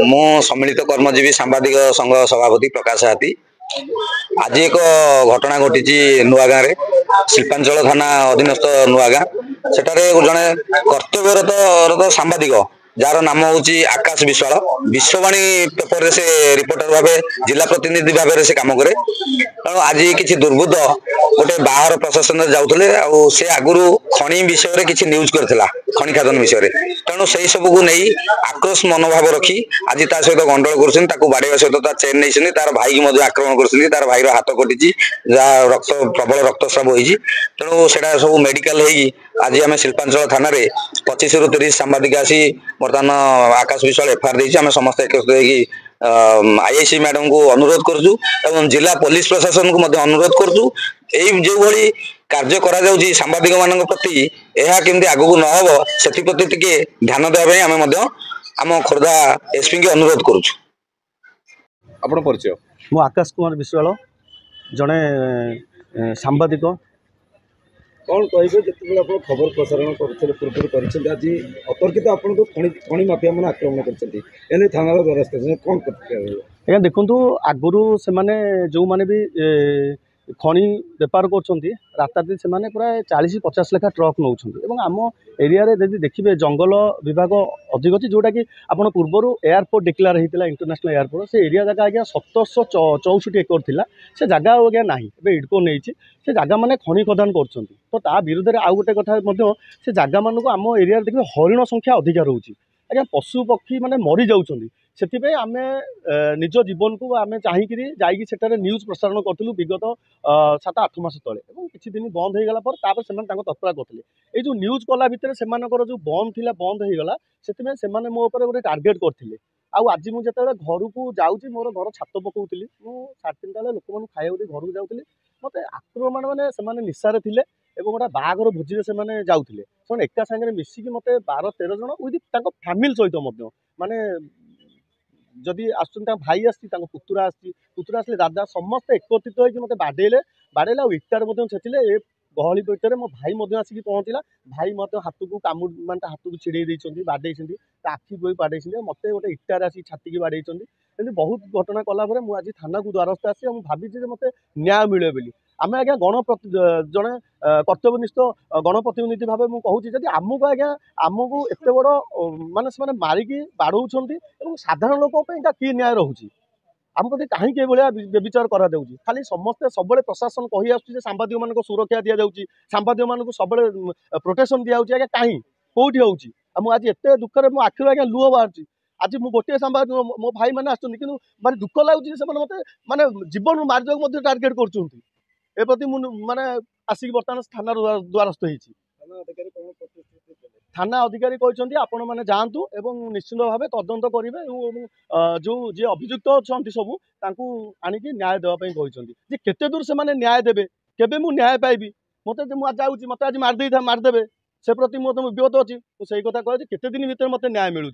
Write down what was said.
मु सम्मिलित कर्मजीवी सांबादिक संघ सभापति प्रकाश हाथी। आज एक घटना घटी नुआ गाँव शिल्पांचल थाना अधीनस्थ नुआ गाँ सेठारे जड़े कर्तव्यरत सांबादिक जार नाम हूँ आकाश विश्वाल विश्ववाणी पेपर से रिपोर्टर भाव जिला प्रतिनिधि भाव से कम कै तेणु आज किसी दुर्बुद्ध गोटे बाहर प्रशासन जाऊे से आगु खनि विषय किसी न्यूज करथिला खनि खादन विषय तेणु से सब को नहीं आक्रोश मनोभाव रखी आज ता सहित गंडल कर बाड़े सहित चेन नहीं तार भाई की आक्रमण कर तार भाईर हाथ कटि जहाँ रक्त प्रबल रक्तस्राव होती तेणु से सब मेडिकल आज आम शिल्पांचल थाना 25 ରୁ 30 सांबादिक आसी बर्तमान आकाश विश्वाल एफआईआर देती आम समस्त एकत्रित आईआईसी मैडम को अनुरोध करूँ एवं जिला पुलिस प्रशासन को अनुरोध करूँ जो भली कार्य करा जाउची सांबादिक मान प्रति यह केमती आगू न हो से प्रति टिके ध्यान देवाई आम खोर्धा एसपी के अनुरोध करुँ। आपण परिचय मु आकाश कुमार विश्वाल जड़े सांबादिक कौन कहे जिते आप खबर प्रसारण करते पूर्व कर आज अतर्कित आपको खनि माफिया मैंने आक्रमण कर थाना द्वारस्थ कौन आज्ञा देखु आगुरी से जो मैंने भी खनि बेपार कर से प्राय 40-50 लेखा ट्रक नौ आम एरिया यदि देखिए जंगल विभाग अधिक अच्छी जोटा कि आपड़ पूर्वर एयरपोर्ट डिक्लेयर होता इंटरनेशनल एयरपोर्ट से एरिया जगह आज्ञा 1764 एकर थिला से जगह आज्ञा ना इडको नहीं से जगह मैंने खनि खदान कर तो ता विरुद्ध में आउ गोटे कथा से जगह मानक आम एरिया देखिए हरिण संख्या अधिक रोचे आज्ञा पशु पक्षी मैंने मरी जाऊँच से आम निज जीवन को आम चाहिए न्यूज प्रसारण करूँ विगत 7-8 मास तले किसी दिन बंद हो गला से तत्परा करते ये जो न्यूज कला भितर से जो बंद थी बंद हो गला से मो गोटे टार्गेट करते आज मुझे घर को जाऊँगी मोर घर छात पकाऊली मुझे 3:30 लोक मैंने खाया घर को जाऊँगी मत आक्रमण मैंने निशारे थे गोटे बाहागर भोजी से जाऊे से एका सागर मिसिकी मत 12-13 जन विथ फैमिली सहित माने जदि आसुन भाई आसी पुतुरा आसले दादा समस्त एकत्रित होकर मत बाड़े इटार छेचिले ए गहली भितर मो भाई आसिक पहुँचला भाई मत हाथ को कामुड़ मान हाथ को छिड़े बाड़े आखि बोई बाड़े मत गोटे इटार आसी छाती बाड़े बहुत घटना कलापर मुझे थाना को द्वारस्थ आसी भावी मत न्याय मिले बोली आम आज्ञा जड़े कर्तव्यनिष्ठ गणप्रतिनिधि भाव मुझे जब आमको आज्ञा आमको एत बड़ माने से मारिकी बाड़ौ साधारण लोक कि न्याय रोचे आम प्रति कहीं व्यभिचार करा खाली समस्ते सब प्रशासन कही आस सांबादिक मान सुरक्षा दि जाऊँगी सांबादिक मान सब प्रोटेक्शन दि जाऊँगी आज्ञा कहीं कौटी हो आज एत दुखर मो आखिर आज्ञा लुह बाहर आज मु गोटे सांबादिक मो भाई मैंने आसुँच माने दुख लगुच मत माने जीवन मारिदेक टार्गेट कर प्रति माने आसिक बर्तमान थाना द्वारस्थ होती थाना अधिकारी कहते आपण मैंने जातु एवं निश्चित भाव तदंत करेंगे जो जी अभियुक्त अच्छा सब आणिकी न्याय देवाई कहते केते दूर से न्याय देवे केबे मु न्याय पाइबी मत जाऊँगी मत आज मारदे से प्रति मुझे विगत अच्छी से कथा कहे केते दिन भितर मत न्याय मिलूँ।